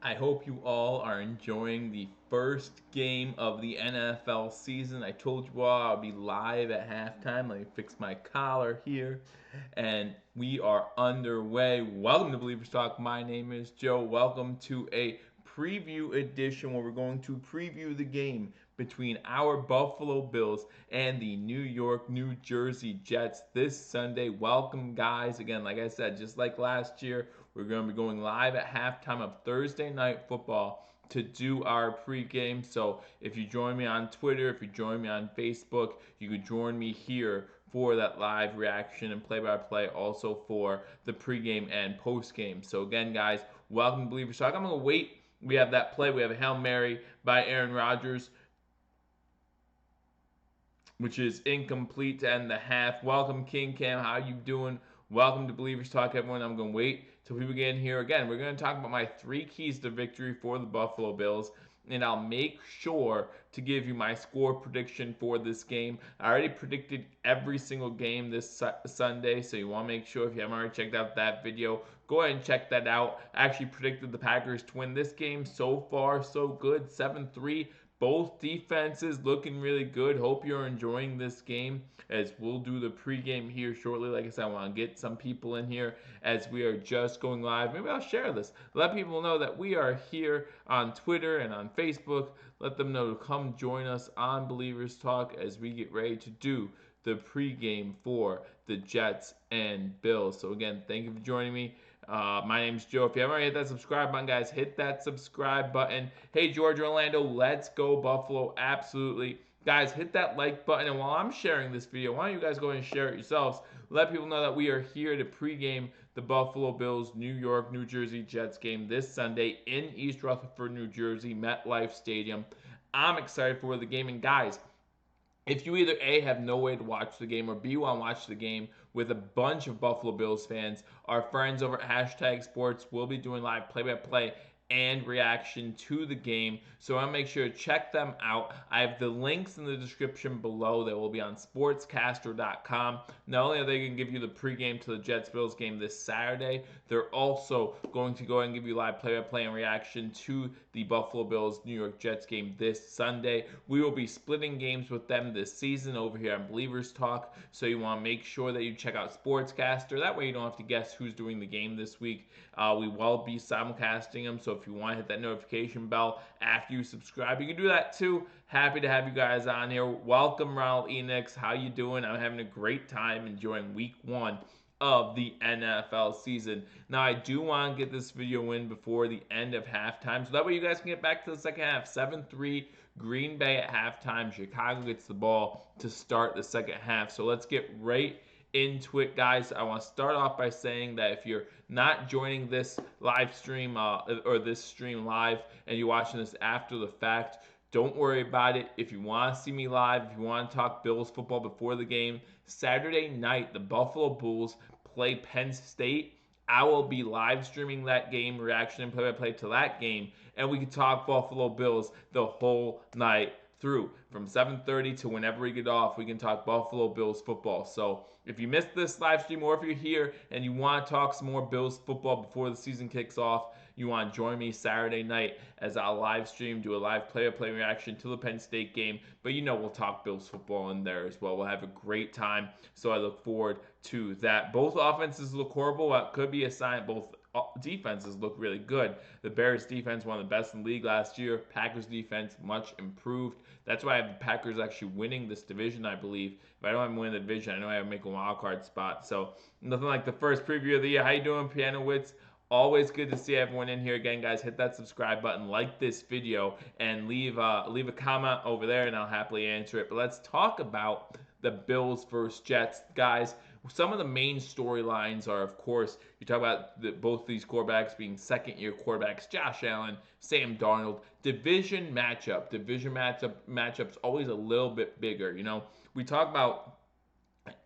I hope you all are enjoying the first game of the NFL season. I told you all I'll be live at halftime. Let me fix my collar here. And we are underway. Welcome to Believers Talk. My name is Joe. Welcome to a preview edition where we're going to preview the game between our Buffalo Bills and the New York, New Jersey Jets this Sunday. Welcome, guys. Again, like I said, just like last year, we're going to be going live at halftime of Thursday Night Football to do our pregame. So if you join me on Twitter, if you join me on Facebook, you can join me here for that live reaction and play-by-play, also for the pregame and postgame. So again, guys, welcome to Believers Talk. I'm going to wait. We have that play. We have a Hail Mary by Aaron Rodgers, which is incomplete to end the half. Welcome, King Cam. How you doing? Welcome to Believers Talk, everyone. I'm going to wait till people get in here. Again, we're going to talk about my 3 keys to victory for the Buffalo Bills, and I'll make sure to give you my score prediction for this game. I already predicted every single game this Sunday, so you want to make sure, if you haven't already checked out that video, go ahead and check that out. I actually predicted the Packers to win this game. So far, so good. 7-3. Both defenses looking really good. Hope you're enjoying this game, as we'll do the pregame here shortly. Like I said, I want to get some people in here as we are just going live. Maybe I'll share this. Let people know that we are here on Twitter and on Facebook. Let them know to come join us on Believers Talk as we get ready to do the pregame for the Jets and Bills. So again, thank you for joining me. My name's Joe. If you haven't already hit that subscribe button, guys, hit that subscribe button. Hey, George Orlando, let's go Buffalo. Absolutely. Guys, hit that like button. And while I'm sharing this video, why don't you guys go ahead and share it yourselves? Let people know that we are here to pregame the Buffalo Bills New York, New Jersey Jets game this Sunday in East Rutherford, New Jersey, MetLife Stadium. I'm excited for the game. And guys, if you either A, have no way to watch the game, or B, want to watch the game with a bunch of Buffalo Bills fans, our friends over at Hashtag Sports will be doing live play-by-play and reaction to the game. So I'll make sure to check them out. I have the links in the description below that will be on sportscaster.com. Not only are they going to give you the pregame to the Jets-Bills game this Saturday, they're also going to go ahead and give you live play-by-play and reaction to the Buffalo Bills New York Jets game this Sunday. We will be splitting games with them this season over here on Believers Talk, so you want to make sure that you check out Sportscaster. That way you don't have to guess who's doing the game this week. We will be simulcasting them, so if you want to hit that notification bell after you subscribe, you can do that too. Happy to have you guys on here. Welcome, Ronald Enix. How you doing? I'm having a great time enjoying week 1 of the NFL season. Now, I do want to get this video in before the end of halftime, so that way you guys can get back to the second half. 7-3 Green Bay at halftime. Chicago gets the ball to start the second half. So let's get right into it, guys. I want to start off by saying that if you're not joining this live stream or this stream live and you're watching this after the fact, don't worry about it. If you want to see me live, if you want to talk Bills football before the game, Saturday night, the Buffalo Bulls play Penn State. I will be live streaming that game, reaction and play-by-play to that game, and we can talk Buffalo Bills the whole night through. From 7:30 to whenever we get off, we can talk Buffalo Bills football. So if you missed this live stream, or if you're here and you want to talk some more Bills football before the season kicks off, you want to join me Saturday night as I'll live stream, do a live play-by-play reaction to the Penn State game. But we'll talk Bills football in there as well. We'll have a great time, so I look forward to that. Both offenses look horrible. It could be a sign both defenses look really good. The Bears defense, one of the best in the league last year. Packers defense, much improved. That's why I have the Packers actually winning this division, I believe. If I don't have them win the division, I know I have to make a wild card spot. So nothing like the first preview of the year. How you doing, Pianowitz? Always good to see everyone in here. Again, guys, hit that subscribe button, like this video, and leave a comment over there, and I'll happily answer it. But let's talk about the Bills versus Jets. Guys, some of the main storylines are, of course, you talk about both these quarterbacks being second-year quarterbacks, Josh Allen, Sam Darnold. Division matchups always a little bit bigger. We talk about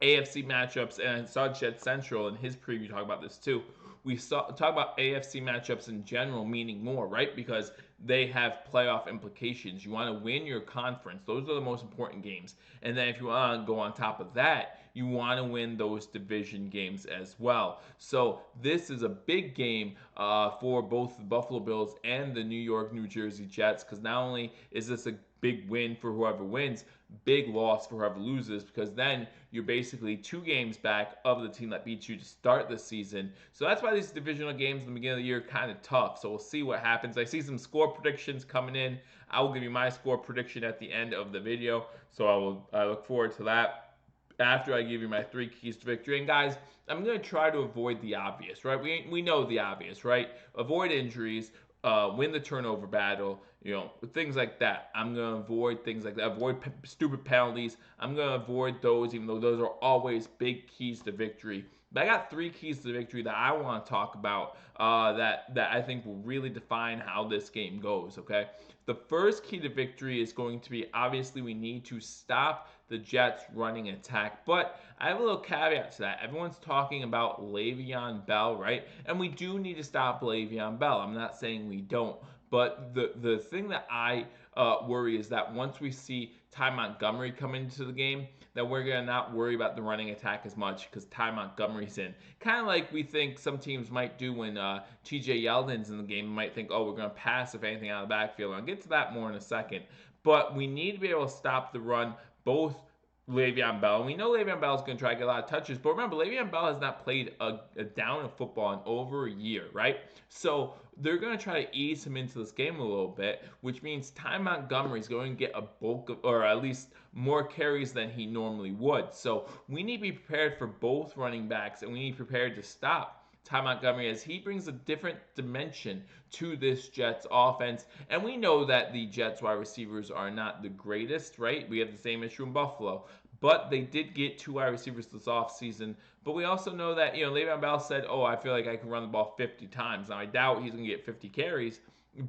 AFC matchups, and I saw Jet Central in his preview talk about this too. We talk about AFC matchups in general meaning more, right? Because they have playoff implications. You want to win your conference. Those are the most important games. And then if you want to go on top of that, you want to win those division games as well. So this is a big game for both the Buffalo Bills and the New York, New Jersey Jets, because not only is this a big win for whoever wins, big loss for whoever loses, because then you're basically 2 games back of the team that beat you to start the season. So that's why these divisional games in the beginning of the year are kind of tough. So we'll see what happens. I see some score predictions coming in. I will give you my score prediction at the end of the video. So I look forward to that after I give you my 3 keys to victory. And guys, I'm going to try to avoid the obvious, right? We know the obvious, right? Avoid injuries, win the turnover battle, things like that. I'm going to avoid things like that. Avoid stupid penalties. I'm going to avoid those, even though those are always big keys to victory. But I got 3 keys to victory that I want to talk about that I think will really define how this game goes, okay? The first key to victory is going to be, obviously, we need to stop the Jets' running attack. But I have a little caveat to that. Everyone's talking about Le'Veon Bell, right? And we do need to stop Le'Veon Bell. I'm not saying we don't. But the thing that I worry is that once we see Ty Montgomery come into the game, that we're going to not worry about the running attack as much because Ty Montgomery's in. Kind of like we think some teams might do when TJ Yeldon's in the game. We might think, oh, we're going to pass if anything out of the backfield. I'll get to that more in a second. But we need to be able to stop the run, both Le'Veon Bell. And we know Le'Veon Bell is going to try to get a lot of touches. But remember, Le'Veon Bell has not played a down of football in over a year, right? So they're going to try to ease him into this game a little bit, which means Ty Montgomery is going to get a bulk of, or at least more carries than he normally would. So we need to be prepared for both running backs, and we need to be prepared to stop Ty Montgomery as he brings a different dimension to this Jets offense. And we know that the Jets wide receivers are not the greatest, right? We have the same issue in Buffalo. But they did get 2 wide receivers this offseason. But we also know that, Le'Veon Bell said, oh, I feel like I can run the ball 50 times. Now, I doubt he's going to get 50 carries,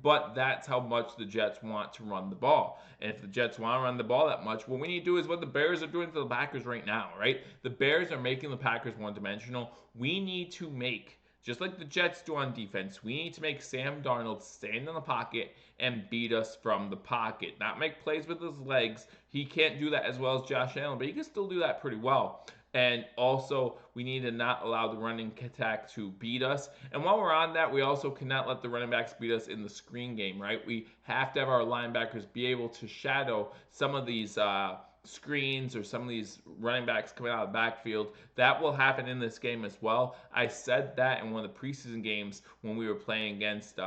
but that's how much the Jets want to run the ball. And if the Jets want to run the ball that much, what we need to do is what the Bears are doing to the Packers right now, right? The Bears are making the Packers one-dimensional. We need to make, just like the Jets do on defense, we need to make Sam Darnold stand in the pocket and beat us from the pocket. Not make plays with his legs. He can't do that as well as Josh Allen, but he can still do that pretty well. And also, we need to not allow the running attack to beat us. And while we're on that, we also cannot let the running backs beat us in the screen game, right? We have to have our linebackers be able to shadow some of these screens or some of these running backs coming out of the backfield. That will happen in this game as well. I said that in one of the preseason games when we were playing against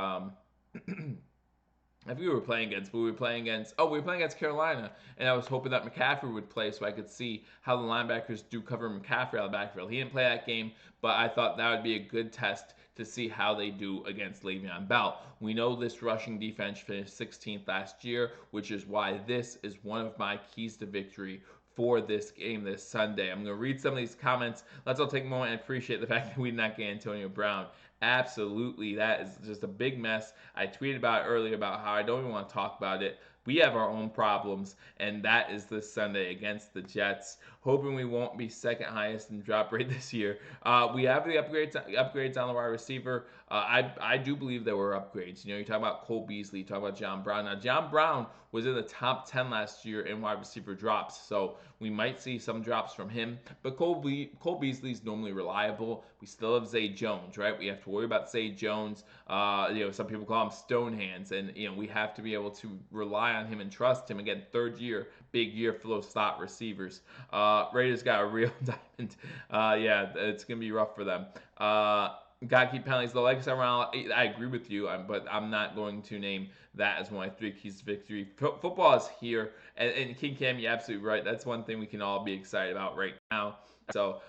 I think we were playing against, we were playing against Carolina, and I was hoping that McCaffrey would play so I could see how the linebackers do cover McCaffrey out of the backfield. He didn't play that game, but I thought that would be a good test to see how they do against Le'Veon Bell. We know this rushing defense finished 16th last year, which is why this is one of my keys to victory for this game this Sunday. I'm going to read some of these comments. Let's all take a moment and appreciate the fact that we did not get Antonio Brown. Absolutely, that is just a big mess. I tweeted about it earlier about how I don't even want to talk about it. We have our own problems, and that is this Sunday against the Jets. Hoping we won't be second highest in drop rate this year. We have the upgrades on the wide receiver. I do believe there were upgrades. You talk about Cole Beasley, you talk about John Brown. Now, John Brown was in the top 10 last year in wide receiver drops, so we might see some drops from him. But Cole Beasley is normally reliable. We still have Zay Jones, right? We have to worry about Zay Jones. Some people call him stone hands, and we have to be able to rely on him and trust him. Again, third year, big year for those slot receivers. Raiders got a real diamond. It's gonna be rough for them. Gotta keep penalties low. Like I said, I agree with you, but I'm not going to name that as one of my 3 keys to victory. Football is here, and King Cam, you're absolutely right. That's one thing we can all be excited about right now. So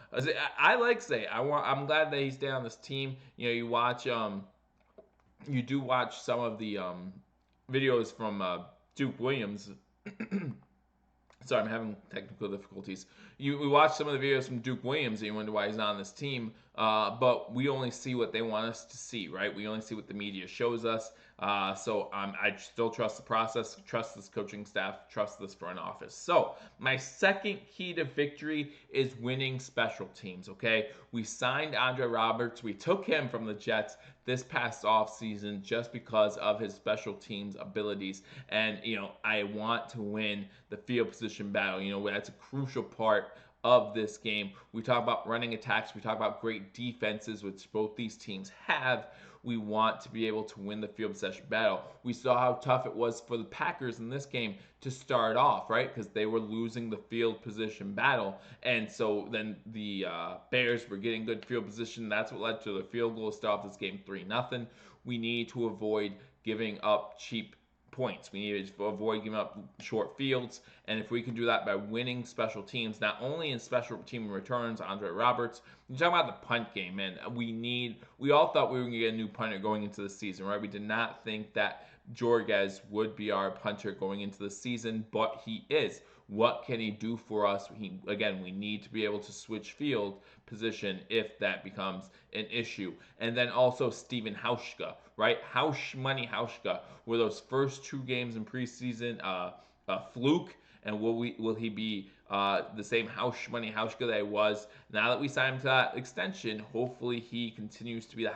I like Zay. I'm glad that he's down on this team. You watch, you do watch some of the videos from Duke Williams. Sorry, I'm having technical difficulties. We watched some of the videos from Duke Williams, and you wonder why he's not on this team. but we only see what they want us to see, right? We only see what the media shows us. So I still trust the process, trust this coaching staff, trust this front office. So my second key to victory is winning special teams, okay? We signed Andre Roberts. We took him from the Jets this past offseason just because of his special teams abilities. And, I want to win the field position battle. That's a crucial part of this game. We talk about running attacks. We talk about great defenses, which both these teams have. We want to be able to win the field possession battle. We saw how tough it was for the Packers in this game to start off, right? Because they were losing the field position battle. And so then the Bears were getting good field position. That's what led to the field goal to start off this game 3-0. We need to avoid giving up cheap points. We need to avoid giving up short fields, and if we can do that by winning special teams, not only in special team returns, Andre Roberts, you talk about the punt game, and we all thought we were going to get a new punter going into the season, right? We did not think that Jorges would be our punter going into the season, but he is. What can he do for us? We need to be able to switch field position if that becomes an issue. And then also Steven Hauschka, right? Hauschka were those first 2 games in preseason a fluke? And will he be the same Hauschka that he was now that we signed him to that extension? Hopefully he continues to be the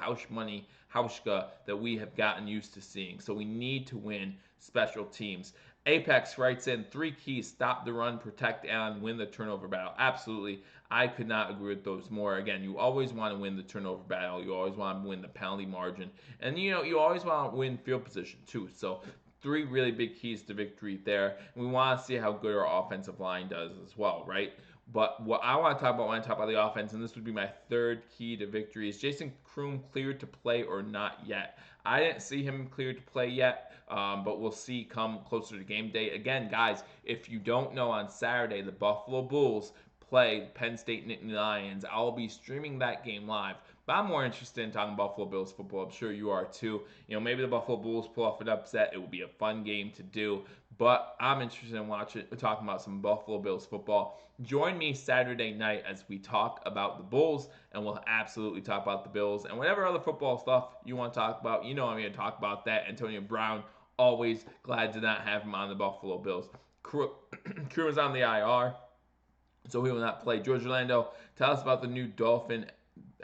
Hauschka that we have gotten used to seeing. So we need to win special teams. Apex writes in 3 keys: stop the run, protect, and win the turnover battle. Absolutely. I could not agree with those more. Again, you always want to win the turnover battle. You always want to win the penalty margin. And, you always want to win field position, too. So 3 really big keys to victory there. And we want to see how good our offensive line does as well, right? But what I want to talk about when I talk about the offense, and this would be my 3rd key to victory, is Jason Kroom cleared to play or not yet? I didn't see him cleared to play yet, but we'll see come closer to game day. Again, guys, if you don't know, on Saturday, the Buffalo Bulls play Penn State Nittany Lions. I'll be streaming that game live. But I'm more interested in talking Buffalo Bills football. I'm sure you are too. Maybe the Buffalo Bulls pull off an upset. It will be a fun game to do. But I'm interested in talking about some Buffalo Bills football. Join me Saturday night as we talk about the Bulls, and we'll absolutely talk about the Bills and whatever other football stuff you want to talk about. I'm going to talk about that. Antonio Brown, always glad to not have him on the Buffalo Bills. Crew is on the IR, so he will not play. George Orlando, tell us about the new Dolphin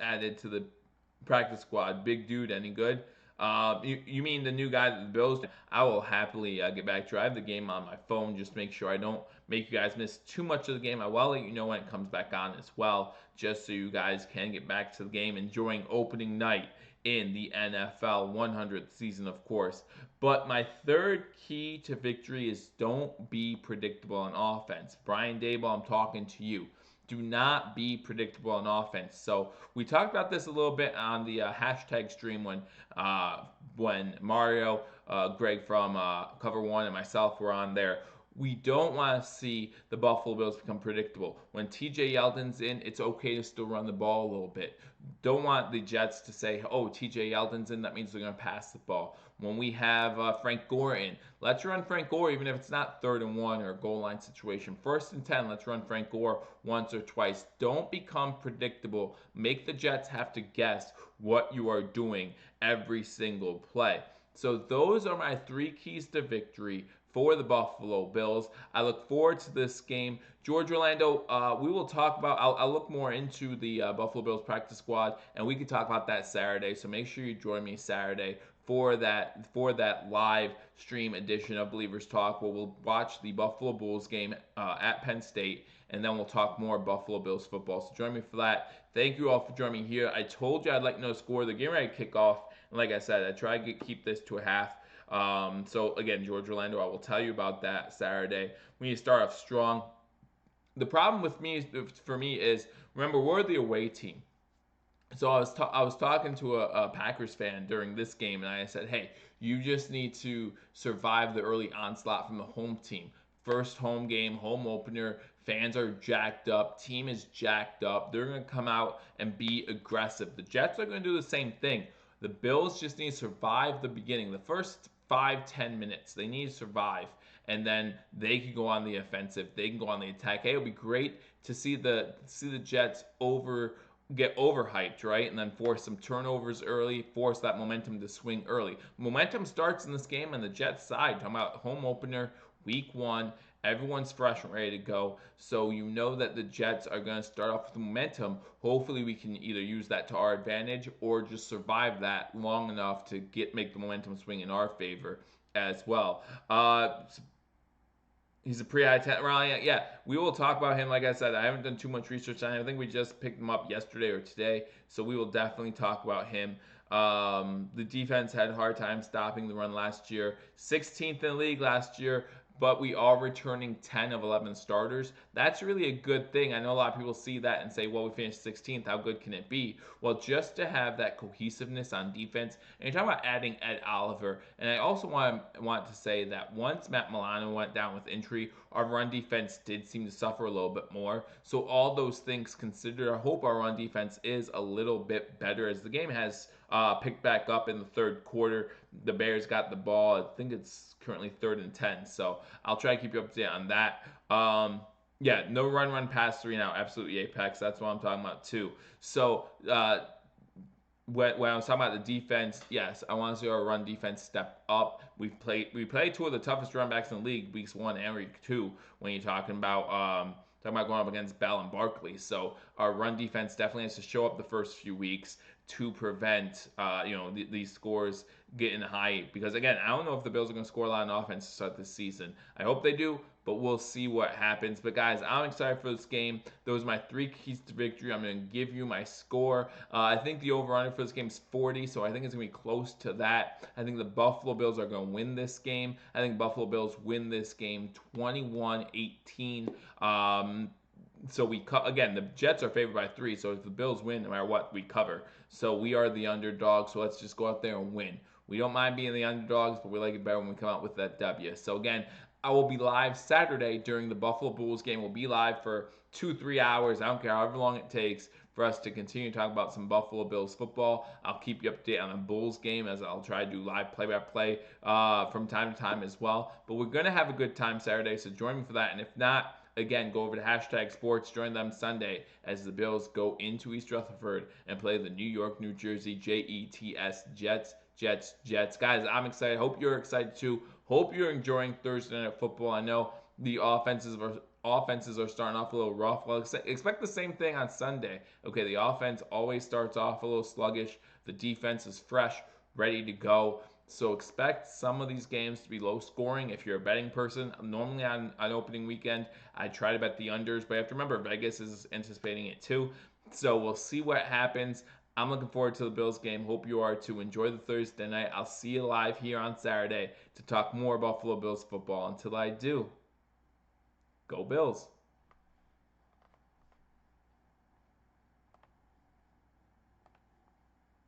added to the practice squad. Big dude, any good? You mean the new guy that the Bills? I will happily get back to you. I have the game on my phone, just make sure I don't make you guys miss too much of the game. I will let you know when it comes back on as well, just so you guys can get back to the game, enjoying opening night in the NFL 100th season, of course. But my 3rd key to victory is don't be predictable on offense. Brian Daboll, I'm talking to you. Do not be predictable on offense. So we talked about this a little bit on the hashtag stream when Mario, Greg from Cover One, and myself were on there. We don't want to see the Buffalo Bills become predictable. When TJ Yeldon's in, it's okay to still run the ball a little bit. Don't want the Jets to say, oh, TJ Yeldon's in, that means they're going to pass the ball. When we have Frank Gore in, let's run Frank Gore even if it's not 3rd and 1 or a goal line situation. 1st and 10, let's run Frank Gore once or twice. Don't become predictable. Make the Jets have to guess what you are doing every single play. So those are my 3 keys to victory for the Buffalo Bills. I look forward to this game. George Orlando, we will talk about, I'll look more into the Buffalo Bills practice squad, and we can talk about that Saturday. So make sure you join me Saturday for that live stream edition of Billievers Talk, where we'll watch the Buffalo Bulls game at Penn State, and then we'll talk more Buffalo Bills football. So join me for that. Thank you all for joining me here. I told you I'd let you know the score. They're getting ready to kick off, and like I said, I try to keep this to a half. So again, George Orlando, I will tell you about that Saturday. We need to start off strong. The problem for me is, remember, we're the away team. So I was talking to a Packers fan during this game, and I said, hey, you just need to survive the early onslaught from the home team. First home game, home opener, fans are jacked up, team is jacked up. They're going to come out and be aggressive. The Jets are going to do the same thing. The Bills just need to survive the beginning, the first 5-10 minutes. They need to survive, and then they can go on the offensive. They can go on the attack. Hey, it'll be great to see the Jets get overhyped, right? And then force some turnovers early, force that momentum to swing early. Momentum starts in this game on the Jets side. Talking about home opener, week 1. Everyone's fresh and ready to go. So you know that the Jets are going to start off with momentum. Hopefully we can either use that to our advantage or just survive that long enough to make the momentum swing in our favor as well. He's a pretty high talent. Yeah, we will talk about him. Like I said, I haven't done too much research on him. I think we just picked him up yesterday or today, so we will definitely talk about him. The defense had a hard time stopping the run last year. 16th in the league last year, but we are returning 10 of 11 starters. That's really a good thing. I know a lot of people see that and say, well, we finished 16th. How good can it be? Well, just to have that cohesiveness on defense, and you're talking about adding Ed Oliver, and I also want to say that once Matt Milano went down with injury, our run defense did seem to suffer a little bit more. So all those things considered, I hope our run defense is a little bit better as the game has picked back up in the third quarter. The Bears got the ball. I think it's currently 3rd and 10. So I'll try to keep you up to date on that. Yeah, no run, pass 3 now. Absolutely apex. That's what I'm talking about too. So when I was talking about the defense, yes, I want to see our run defense step up. We played 2 of the toughest run backs in the league, weeks 1 and week 2. When you're talking about going up against Bell and Barkley, so our run defense definitely has to show up the first few weeks to prevent these scores getting high. Because again, I don't know if the Bills are going to score a lot on offense to start this season. I hope they do, but we'll see what happens. But guys, I'm excited for this game. Those are my 3 keys to victory. I'm going to give you my score. I think the over-under for this game is 40, so I think it's going to be close to that. I think the Buffalo Bills are going to win this game. I think Buffalo Bills win this game 21-18. So again, the Jets are favored by 3, so if the Bills win, no matter what, we cover. So we are the underdog, so let's just go out there and win. We don't mind being the underdogs, but we like it better when we come out with that W. So again, I will be live Saturday during the Buffalo Bulls game. We'll be live for 2-3 hours. I don't care however long it takes for us to continue to talk about some Buffalo Bills football. I'll keep you updated on the Bulls game, as I'll try to do live play-by-play from time to time as well. But we're going to have a good time Saturday, so join me for that. And if not, again, go over to #sports, join them Sunday as the Bills go into East Rutherford and play the New York, New Jersey Jets. Guys, I'm excited. Hope you're excited too. Hope you're enjoying Thursday Night Football. I know the offenses are starting off a little rough. Well, expect the same thing on Sunday. Okay, the offense always starts off a little sluggish. The defense is fresh, ready to go. So expect some of these games to be low scoring if you're a betting person. Normally on opening weekend, I try to bet the unders, but you have to remember Vegas is anticipating it too. So we'll see what happens. I'm looking forward to the Bills game. Hope you are too. Enjoy the Thursday night. I'll see you live here on Saturday to talk more Buffalo Bills football. Until I do, go Bills.